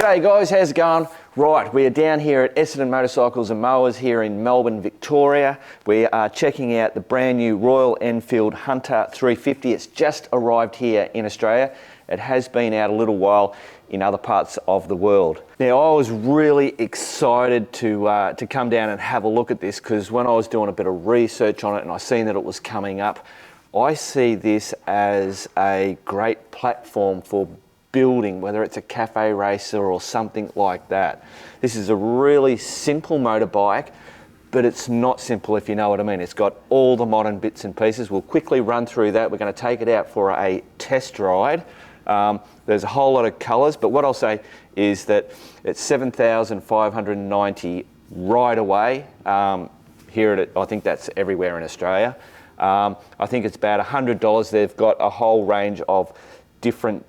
G'day guys, how's it going? Right, we are down here at Essendon Motorcycles and Mowers here in Melbourne, Victoria. We are checking out the brand new Royal Enfield HUNTER 350. It's just arrived here in Australia. It has been out a little while in other parts of the world. Now, I was really excited to come down and have a look at this because when I was doing a bit of research on it and I seen that it was coming up, I see this as a great platform for building, whether it's a cafe racer or something like that. This is a really simple motorbike, but it's not simple if you know what I mean. It's got all the modern bits and pieces. We'll quickly run through that. We're going to take it out for a test ride. There's a whole lot of colours, but what I'll say is that it's 7,590 right away. Here I think that's everywhere in Australia. I think it's about $100. They've got a whole range of different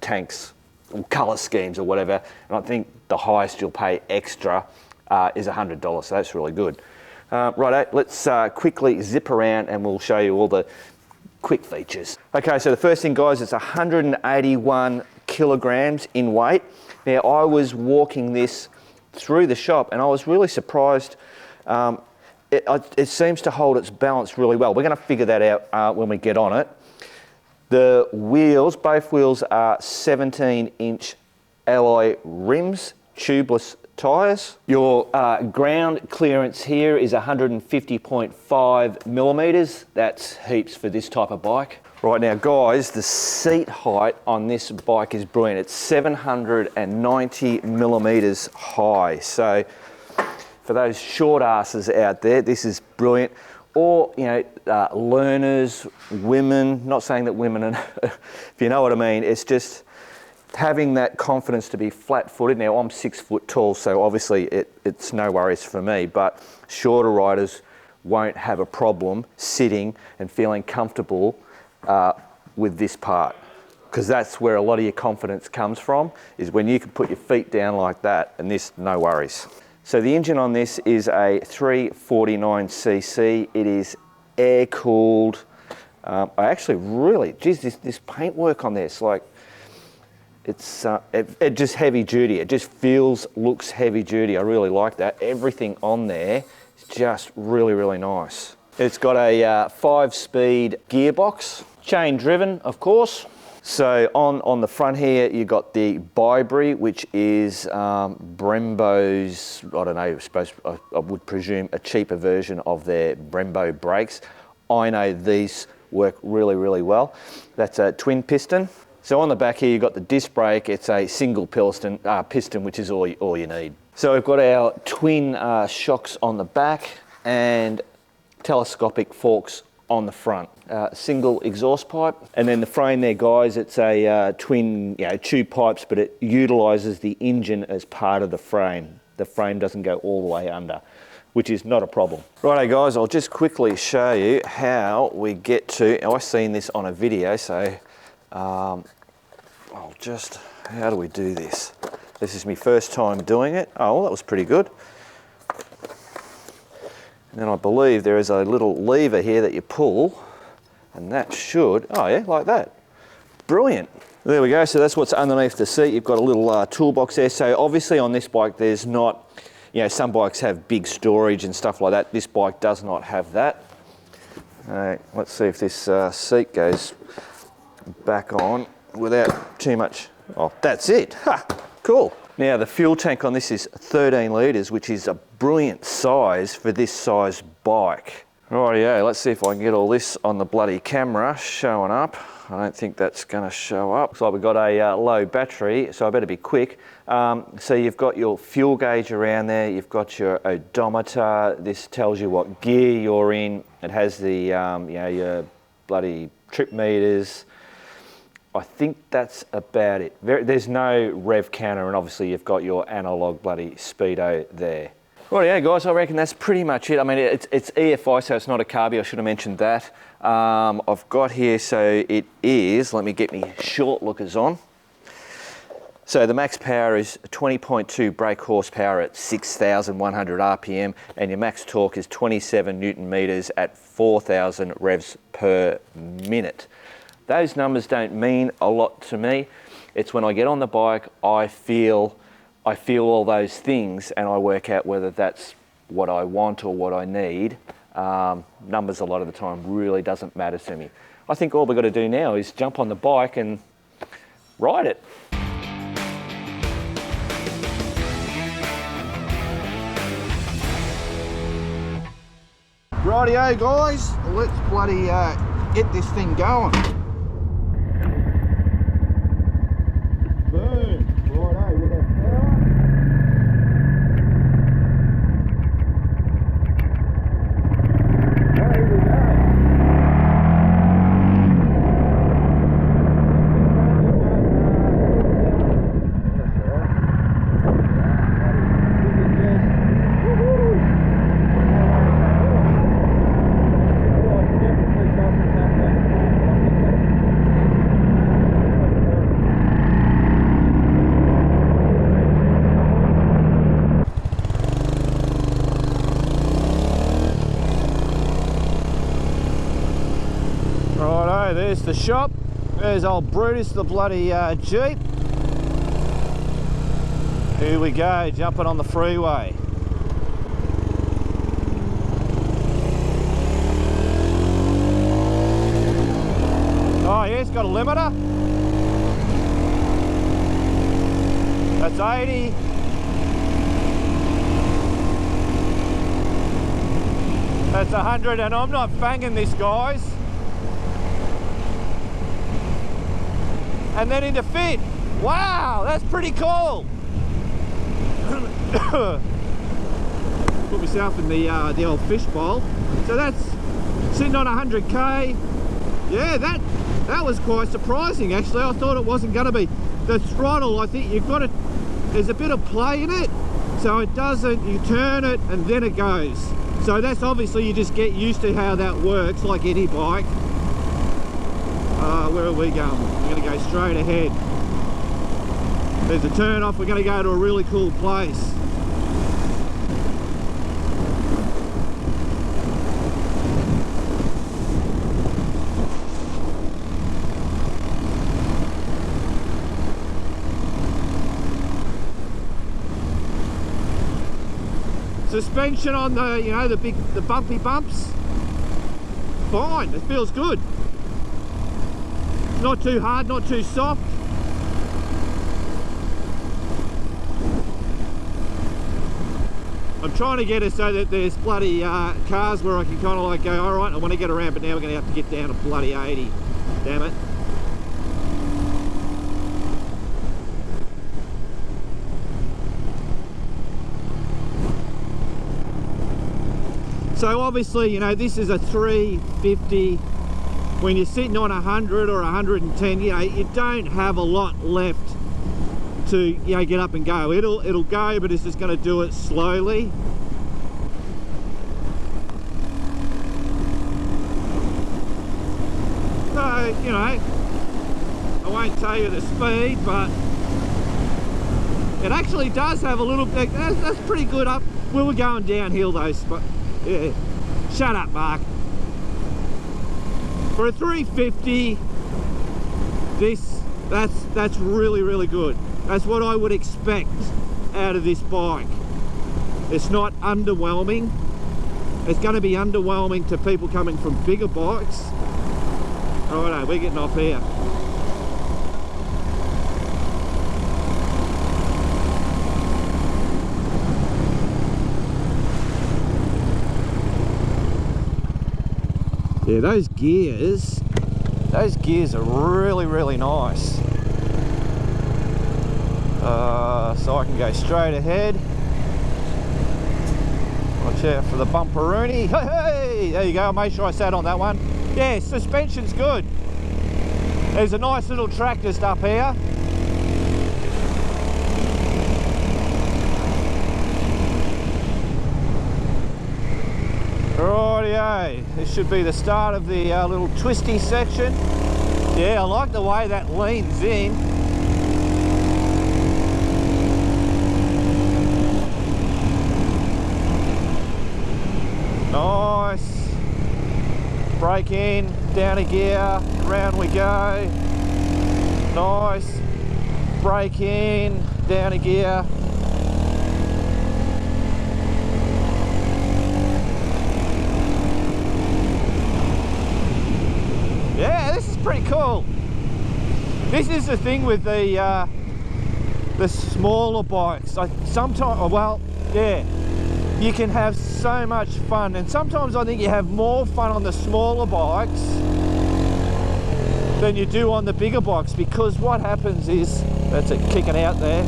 tanks or colour schemes or whatever, and I think the highest you'll pay extra is $100, so that's really good. Righto, let's quickly zip around and we'll show you all the quick features. Okay, so the first thing guys, it's 181 kilograms in weight. Now I was walking this through the shop and I was really surprised. It seems to hold its balance really well. We're going to figure that out when we get on it. The wheels, both wheels are 17-inch alloy rims, tubeless tyres. Your ground clearance here is 150.5 millimetres. That's heaps for this type of bike. Right now guys, the seat height on this bike is brilliant. It's 790 millimetres high. So for those short asses out there, this is brilliant. Or, learners, women, not saying that women, if you know what I mean, it's just having that confidence to be flat-footed. Now, I'm 6 foot tall, so obviously it's no worries for me, but shorter riders won't have a problem sitting and feeling comfortable with this part, because that's where a lot of your confidence comes from, is when you can put your feet down like that, and this, no worries. So the engine on this is a 349cc. It is air cooled. I actually really, geez, this paintwork on this, like, it's just heavy duty. It just looks heavy duty. I really like that. Everything on there is just really, really nice. It's got a 5-speed gearbox, chain driven, of course. So on the front here, you've got the Bibri, which is Brembo's, I don't know, I would presume a cheaper version of their Brembo brakes. I know these work really, really well. That's a twin piston. So on the back here, you've got the disc brake. It's a single piston, which is all you need. So we've got our twin shocks on the back and telescopic forks on the front. Single exhaust pipe, and then the frame there guys, it's a twin tube pipes, but it utilises the engine as part of the frame. The frame doesn't go all the way under, which is not a problem. Righto guys, I'll just quickly show you how we get to, I've seen this on a video, so how do we do this? This is my first time doing it. Oh, well, that was pretty good. And then I believe there is a little lever here that you pull, and that should, oh yeah, like that. Brilliant. There we go, so that's what's underneath the seat. You've got a little toolbox there. So obviously on this bike, there's not, some bikes have big storage and stuff like that. This bike does not have that. Let's see if this seat goes back on without too much. Oh, that's it. Ha, cool. Now the fuel tank on this is 13 litres, which is a brilliant size for this size bike. Rightio, let's see if I can get all this on the bloody camera showing up. I don't think that's going to show up. Looks like we've got a low battery, so I better be quick. So you've got your fuel gauge around there, you've got your odometer, this tells you what gear you're in, it has the your bloody trip meters. I think that's about it. There's no rev counter, and obviously you've got your analog bloody speedo there. Rightio guys, I reckon that's pretty much it. I mean, it's EFI, so it's not a carby. I should have mentioned that. I've got here, so it is, let me get me short lookers on. So the max power is 20.2 brake horsepower at 6,100 RPM, and your max torque is 27 Newton meters at 4,000 revs per minute. Those numbers don't mean a lot to me. It's when I get on the bike, I feel all those things, and I work out whether that's what I want or what I need. Numbers a lot of the time really doesn't matter to me. I think all we've got to do now is jump on the bike and ride it. Rightio guys, let's bloody get this thing going. Boom, righto, with that power. Oh, here we go. Righto, there's the shop. There's old Brutus, the bloody Jeep. Here we go, jumping on the freeway. Oh yeah, it's got a limiter. That's 80. That's 100, and I'm not fanging this, guys. And then into fit. Wow, that's pretty cool. Put myself in the old fish bowl. So that's sitting on 100k. Yeah, that was quite surprising actually. I thought it wasn't going to be. The throttle, I think you've got to, there's a bit of play in it. So it doesn't, you turn it and then it goes. So that's obviously, you just get used to how that works like any bike. Where are we going? We're going to go straight ahead. There's a turn off. We're going to go to a really cool place. Suspension on the, you know, the bumpy bumps. Fine. It feels good. Not too hard, not too soft. I'm trying to get it so that there's bloody cars where I can kind of like go, all right, I want to get around, but now we're going to have to get down to bloody 80. Damn it. So obviously, you know, this is a 350. When you're sitting on 100 or 110, you know, you don't have a lot left to, you know, get up and go. It'll go, but it's just going to do it slowly. So, you know, I won't tell you the speed, but it actually does have a little bit. That's pretty good up. We were going downhill though, but yeah. Shut up, Mark. For a 350, that's really, really good. That's what I would expect out of this bike. It's not underwhelming. It's going to be underwhelming to people coming from bigger bikes. Oh no, we're getting off here. Yeah, those gears are really, really nice. So I can go straight ahead. Watch out for the bumperoonie. Hey, there you go. Make sure I sat on that one. Yeah, suspension's good. There's a nice little track just up here. Rightio, this should be the start of the little twisty section. Yeah, I like the way that leans in. Nice. Brake in, down a gear, round we go. Nice. brake in, down a gear. Yeah, this is pretty cool. This is the thing with the smaller bikes. Sometimes, well, yeah, you can have so much fun, and sometimes I think you have more fun on the smaller bikes than you do on the bigger bikes, because what happens is, that's it kicking out there.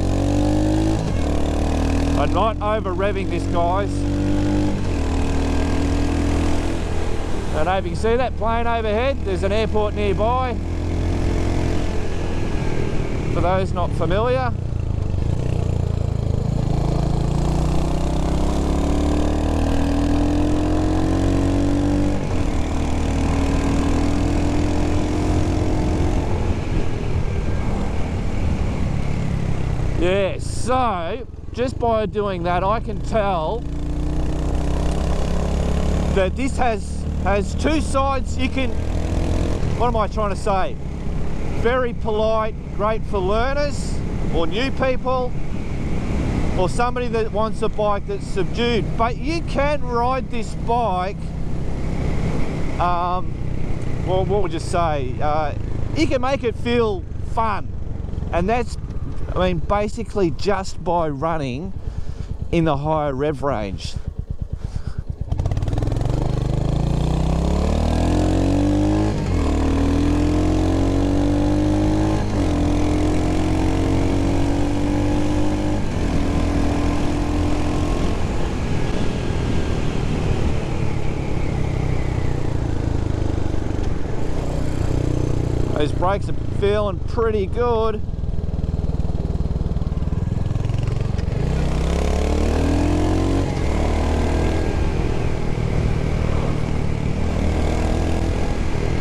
I'm not over revving this, guys. I don't know if you can see that plane overhead. There's an airport nearby. For those not familiar. Yeah, so just by doing that, I can tell that this has two sides. You can, what am I trying to say? Very polite, great for learners or new people or somebody that wants a bike that's subdued. But you can ride this bike, well, what would you say? You can make it feel fun, and that's, I mean, basically just by running in the higher rev range. Those brakes are feeling pretty good.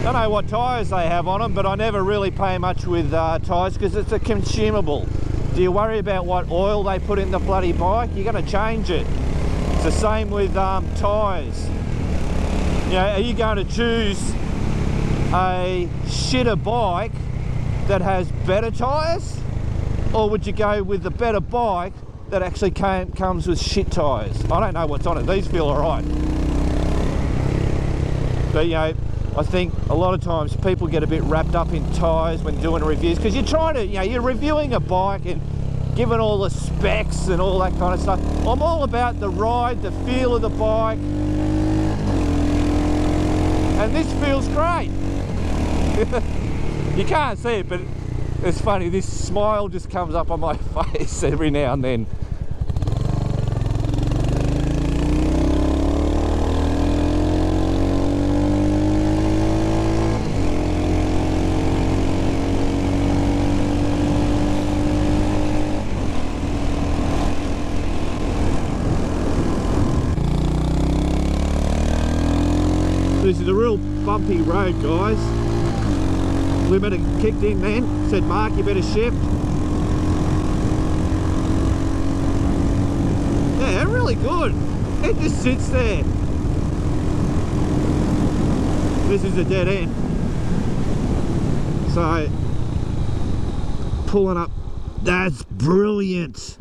Don't know what tyres they have on them, but I never really pay much with tyres because it's a consumable. Do you worry about what oil they put in the bloody bike? You're going to change it. It's the same with tyres. You know, are you going to choose a shitter bike that has better tyres, or would you go with the better bike that actually comes with shit tyres? I don't know what's on it. These feel alright. But you know, I think a lot of times people get a bit wrapped up in tyres when doing reviews, because you're trying to, you know, you're reviewing a bike and giving all the specs and all that kind of stuff. I'm all about the ride, the feel of the bike, and this feels great. You can't see it, but it's funny, this smile just comes up on my face every now and then. This is a real bumpy road, guys. Limiter kicked in then, said Mark, you better shift. Yeah, really good. It just sits there. This is a dead end. So, pulling up, that's brilliant.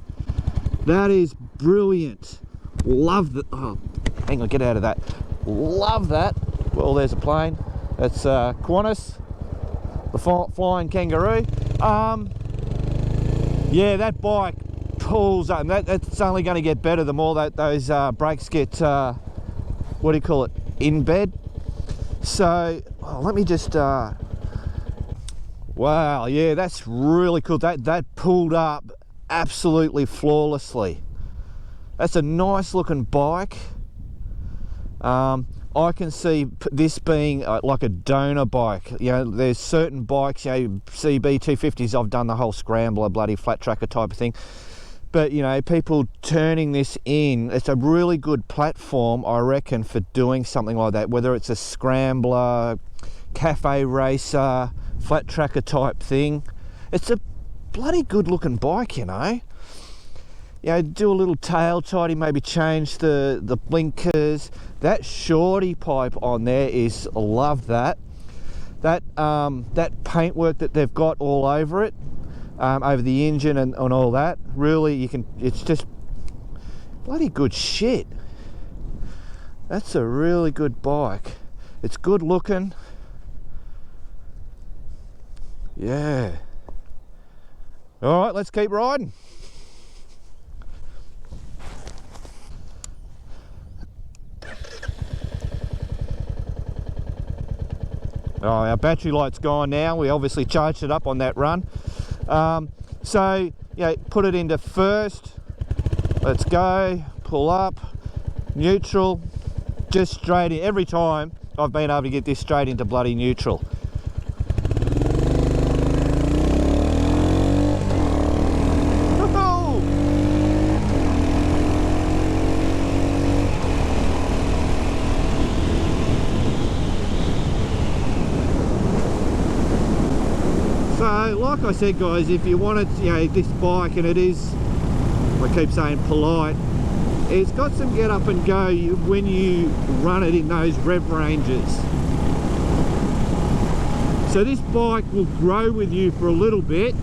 That is brilliant. Love that. Oh, hang on, get out of that. Love that. Well, there's a plane. That's Qantas. The flying kangaroo. Yeah, that bike pulls up, and that's only going to get better the more that those brakes get, what do you call it, in bed. So let me just, wow, yeah, that's really cool. That pulled up absolutely flawlessly. That's a nice looking bike. I can see this being like a donor bike. You know, there's certain bikes, you know, CB 250s, I've done the whole scrambler, bloody flat tracker type of thing. But, you know, people turning this in, it's a really good platform, I reckon, for doing something like that, whether it's a scrambler, cafe racer, flat tracker type thing. It's a bloody good looking bike, you know. You know, do a little tail tidy, maybe change the blinkers. That shorty pipe on there is, I love that. That paintwork that they've got all over it, over the engine and all that. Really, you can, it's just bloody good shit. That's a really good bike. It's good looking. Yeah. All right, let's keep riding. Oh, our battery light's gone now. We obviously charged it up on that run. So, put it into first. Let's go. Pull up. Neutral. Just straight in. Every time I've been able to get this straight into bloody neutral. So, like I said, guys, if you wanted, this bike, and it is, I keep saying polite, it's got some get up and go when you run it in those rev ranges. So this bike will grow with you for a little bit.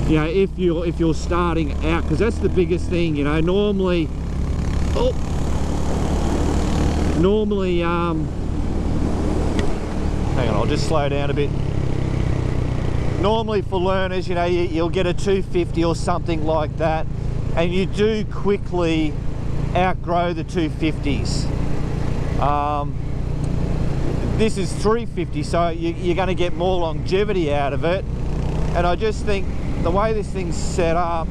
If you're starting out, because that's the biggest thing, normally, hang on, I'll just slow down a bit. Normally for learners, you'll get a 250 or something like that, and you do quickly outgrow the 250s. This is 350, so you're going to get more longevity out of it, and I just think the way this thing's set up,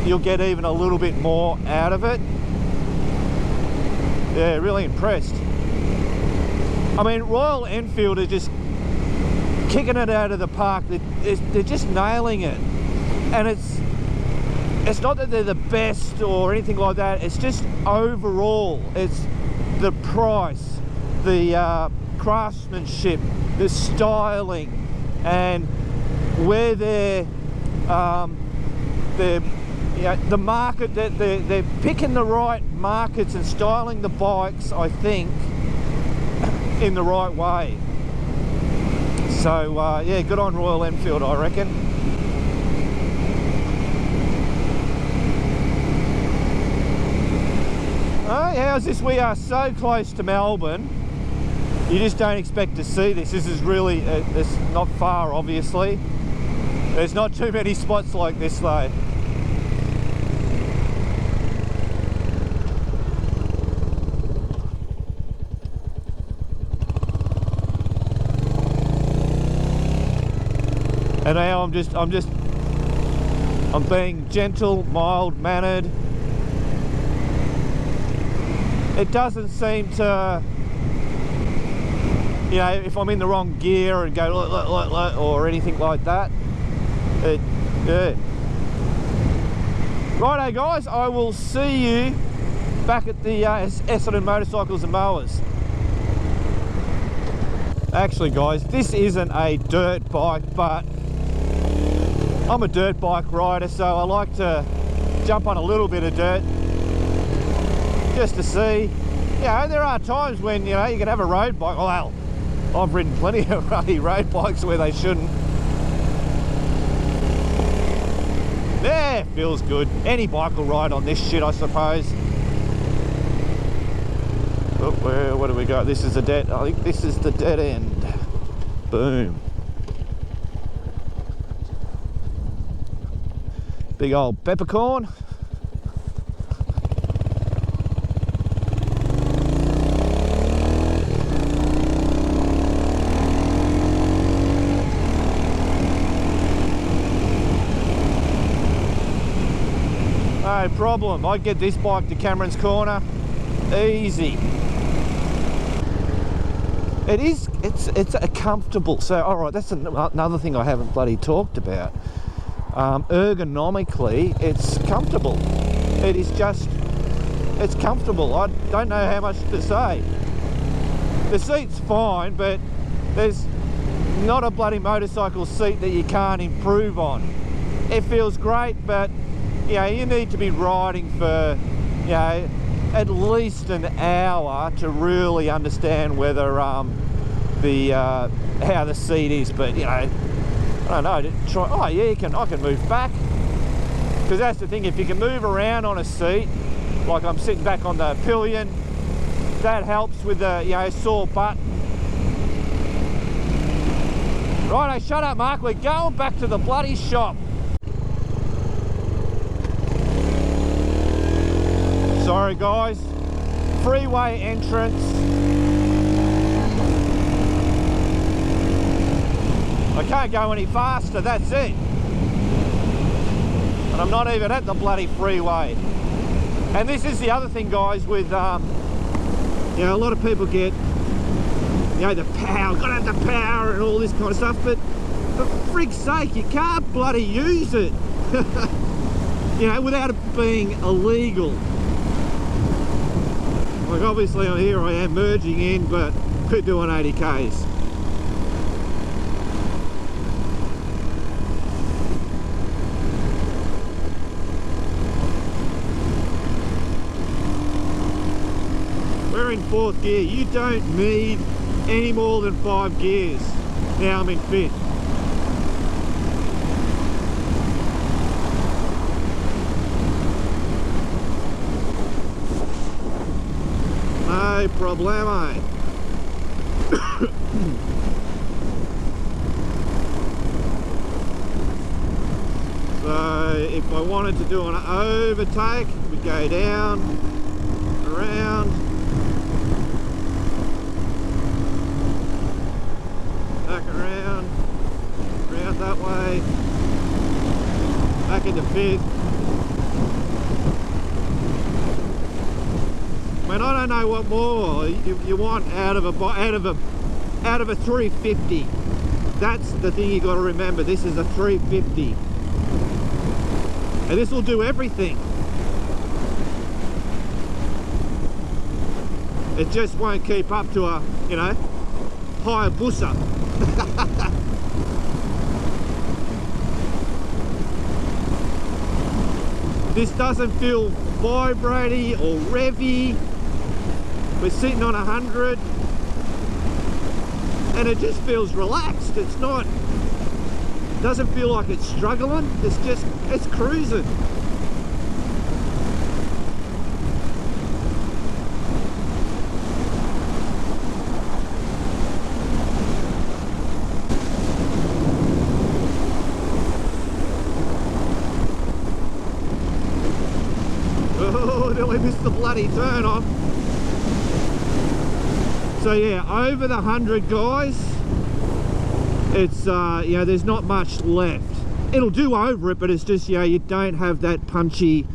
you'll get even a little bit more out of it. Yeah, really impressed. I mean, Royal Enfield are just kicking it out of the park. They're just nailing it, and it's not that they're the best or anything like that. It's just overall, it's the price, the craftsmanship, the styling, and where the market, that they're picking the right markets and styling the bikes, I think, in the right way. So yeah, good on Royal Enfield, I reckon. Oh, how's this? We are so close to Melbourne. You just don't expect to see this. This is really, it's not far, obviously. There's not too many spots like this though. And now I'm being gentle, mild-mannered. It doesn't seem to, if I'm in the wrong gear and go or anything like that. Yeah. Righto, guys, I will see you back at the Essendon Motorcycles and Mowers. Actually, guys, this isn't a dirt bike, but I'm a dirt bike rider, so I like to jump on a little bit of dirt just to see. There are times when, you can have a road bike. Well, I've ridden plenty of road bikes where they shouldn't. Yeah, feels good. Any bike will ride on this shit, I suppose. Oh, what do we got? This is a dead, I think this is the dead end. Boom. Big old peppercorn. No problem. I get this bike to Cameron's Corner easy. It's a comfortable. So all right, that's another thing I haven't bloody talked about. Ergonomically, it's comfortable. It's comfortable. I don't know how much to say. The seat's fine, but there's not a bloody motorcycle seat that you can't improve on. It feels great, but you need to be riding for at least an hour to really understand whether the how the seat is, but you know, I don't know. Try. Oh yeah, I can move back, because that's the thing. If you can move around on a seat, like I'm sitting back on the pillion, that helps with the sore butt. Righto, shut up, Mark. We're going back to the bloody shop. Sorry, guys. Freeway entrance. I can't go any faster, that's it. And I'm not even at the bloody freeway. And this is the other thing, guys, with, a lot of people get, the power, gotta have the power and all this kind of stuff, but for frig's sake, you can't bloody use it, without it being illegal. Like obviously on here I am merging in, but could doing 80 Ks. We're in 4th gear. You don't need any more than 5 gears. Now I'm in 5th. No problemo. So if I wanted to do an overtake, we go down, around, back around that way, back into 5th. I mean, I don't know what more you want out of a 350. That's the thing you got to remember. This is a 350, and this will do everything. It just won't keep up to a, Hayabusa. This doesn't feel vibrating or revvy. We're sitting on 100 and it just feels relaxed. It's not, doesn't feel like it's struggling. It's cruising. Oh, nearly missed the bloody turn off. So yeah, over the 100, guys, it's there's not much left. It'll do over it, but it's just you don't have that punchy.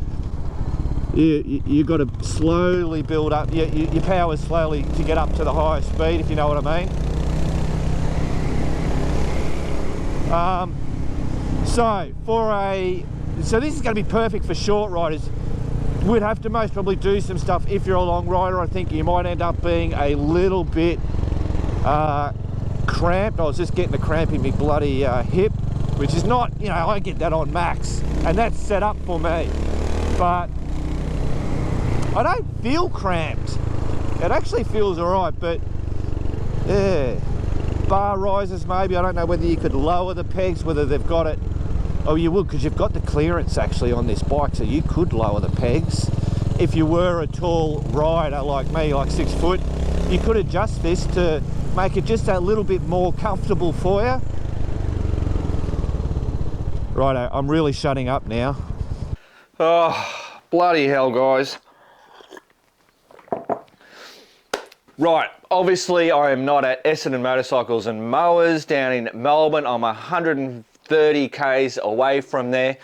You got to slowly build up your power slowly to get up to the higher speed, if you know what I mean. So this is going to be perfect for short riders. We'd have to most probably do some stuff if you're a long rider. I think you might end up being a little bit cramped. I was just getting a cramp in my bloody hip, which is not, I get that on max, and that's set up for me. But I don't feel cramped. It actually feels all right, but yeah. Bar risers maybe. I don't know whether you could lower the pegs, whether they've got it. Oh, you would, because you've got the clearance actually on this bike, so you could lower the pegs. If you were a tall rider like me, like 6 foot, you could adjust this to make it just a little bit more comfortable for you. Righto, I'm really shutting up now. Oh, bloody hell, guys. Right, obviously I am not at Essendon Motorcycles and Mowers down in Melbourne. I'm 130 Ks away from there,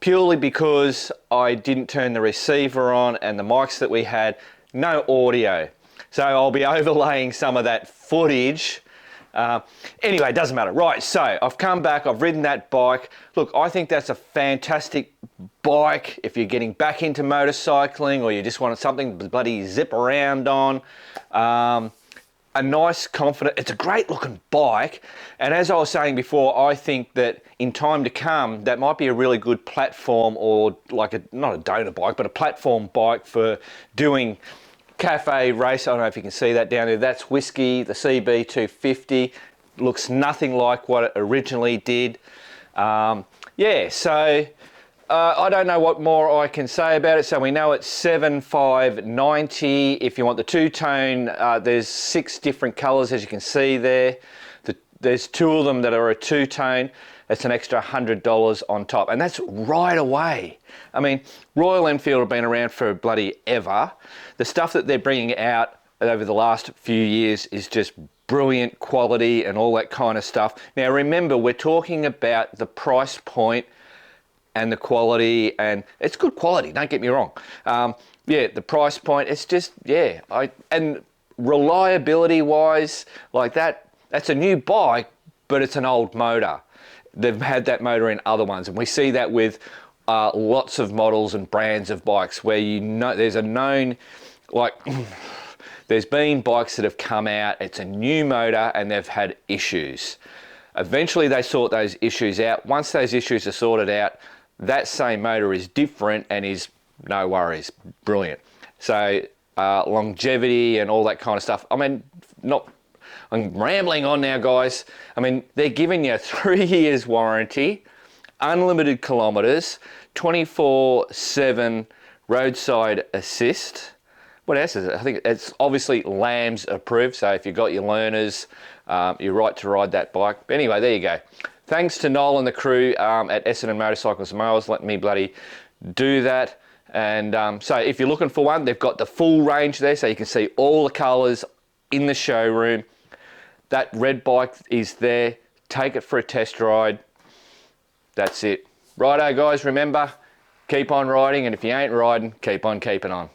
purely because I didn't turn the receiver on and the mics that we had, no audio. So I'll be overlaying some of that footage. Anyway, it doesn't matter. Right, so I've come back, I've ridden that bike. Look, I think that's a fantastic bike if you're getting back into motorcycling or you just want something to bloody zip around on. A nice, confident, it's a great looking bike. And as I was saying before, I think that in time to come, that might be a really good platform, or like not a donor bike, but a platform bike for doing cafe race. I don't know if you can see that down there. That's whiskey. The CB250 looks nothing like what it originally did. Yeah, so I don't know what more I can say about it. So we know it's 7,590. If you want the two-tone, there's 6 different colours, as you can see there. There's 2 of them that are a two-tone. It's an extra $100 on top, and that's right away. I mean, Royal Enfield have been around for bloody ever. The stuff that they're bringing out over the last few years is just brilliant quality and all that kind of stuff. Now remember, we're talking about the price point and the quality, and it's good quality, don't get me wrong. Yeah, the price point, it's just, yeah. And reliability wise, like that's a new bike, but it's an old motor. They've had that motor in other ones, and we see that with lots of models and brands of bikes where you know there's a known, like, there's been bikes that have come out, it's a new motor, and they've had issues. Eventually they sort those issues out. Once those issues are sorted out, that same motor is different and is no worries, brilliant. So longevity and all that kind of stuff. I mean, I'm rambling on now, guys. I mean, they're giving you a 3 years warranty, unlimited kilometres, 24/7 roadside assist. What else is it? I think it's obviously LAMS approved. So if you've got your learners, you're right to ride that bike. But anyway, there you go. Thanks to Noel and the crew at Essendon Motorcycles Mowers. Let me bloody do that. And so if you're looking for one, they've got the full range there, so you can see all the colours in the showroom. That red bike is there. Take it for a test ride. That's it. Righto, guys, remember, keep on riding, and if you ain't riding, keep on keeping on.